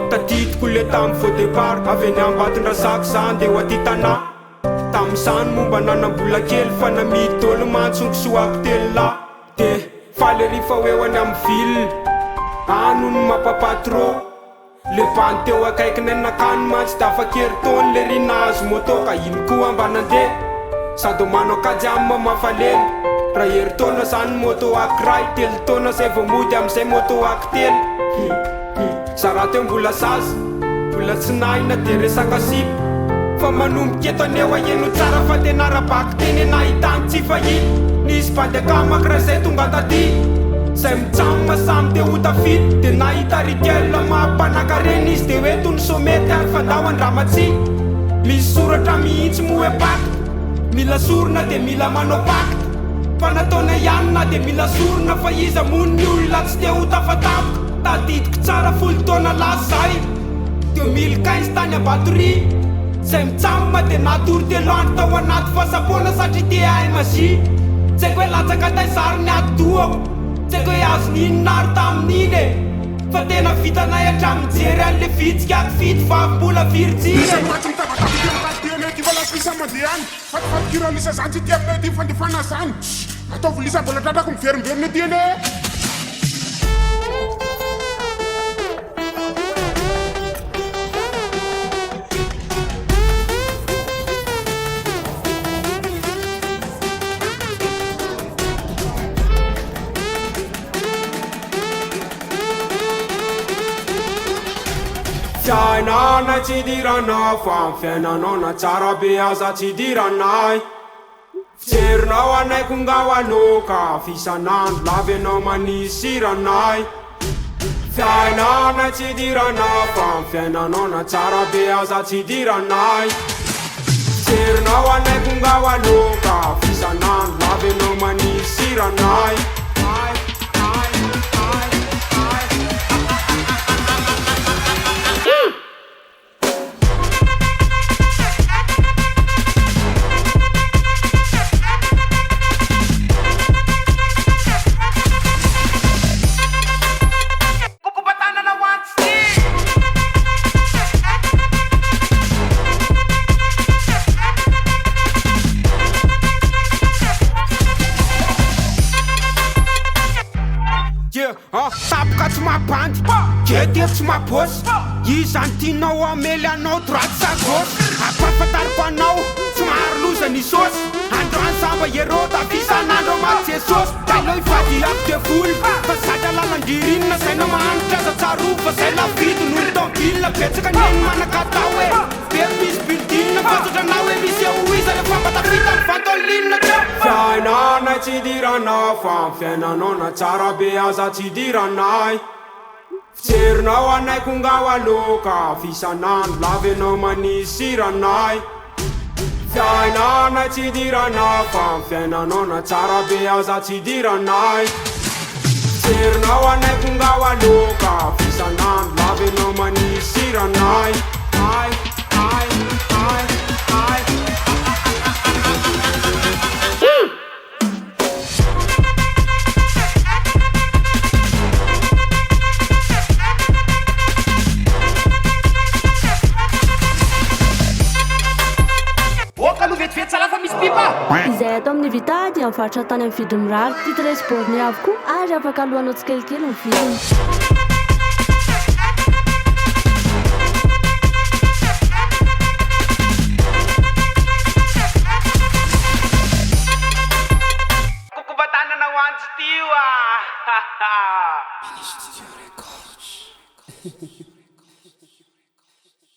Tadidiko le tamin'ny faux départ avy any ambatondrasako zany de ho aty tanà tamin'izany momba nanambola kely fa namidy olo mantsonko soako telo lahy de faly rifa hoe ho any amin'ny ville ano no mampapatro le bany teo akaikiny nakano mantsy da afakery taony le rinazy moto ka ino koa mba nandeha sady manao akajy amin'ny mamafalely raha hery taona zany moto akiray telo taona zay vao mody amin'izay moto akitelo Zara teo mbola zaza, mbola tsy nahina de resaka sipa fa manomboka eto aneo aheno tsara fa tena rabaky teny nahitany tsy fahita nisy bady akamaky raha zay tonga taty zay mijanona samy te ho tafity de nahita rikelona mampanankareny izy de hoe tony somety ary fandahoany ramatsy misy soratra mihitsy mo hoe pacte mila sorona de mila manao pacte fa nataona ihanina de mila sorona fa iza mony ny olona tsy te ho tafatapaka tadidiko tsara folo taona lazay 2015 tany ambatory zay mitsamma de natory telo andro tao anaty fasapoana satria te ahy mazy tsy haiko hoe latsaka taizary ny adoako tsy haiko hoe azo ninonary tamin'iny e fa tena vitanay hatramin'ny jery an'le vitsika aky fity vavimbola virjiny fatifatikiralisa zany tsy tiaminay ty fandefana zany ataovy lisa mbola tratrako miverimberiny ty ene Fiainanay tsy diranao fa amin'ny fiainanao na tsara be aza tsy diranay Fijerinao anay kongao aloka fisanandro lavy anao manisy ranay Fiainanay tsy diranao fa amin'ny fiainanao na tsara be aza tsy diranay Fijerinao anay kongao aloka fisanandro lavy anao manisy ranay Tapoka tsy mabandy Gety tsy mabosy Izany tianao amely anao droite sa gauche Ampahafantariko anao tsy maharo loza ny sosy Androany samba herota fisanandro matsy jesosy Dailao ivady ako de voly Fa zatra lalandirinina zay na mahanitra aza tsaro Fa zay lavidy nolo tômbilina Betsaka neny manakatao e Be misy bildinina Fatsotranao e misy eo iza Le fambatapita ny vantolinina Fiainanay tsy diranao fa amin'ny fiainanao na tsara be aza tsy diranay Fijerinao anay kongao aloka fisanandro lavy anao manisy ranay Fiainanay tsy diranao fa amin'ny fiainanao na tsara be aza tsy diranay Fijerinao anay kongao aloka fisanandro lavy anao manisy ranay Izay ato amin'ny vitady amin'ny faritra tany amin'ny vidiny mirary ty transportny avokoa ary afaka alohanao tsikelikely ny vidiny Kokobatanana ho antsy tio Mini Studio Records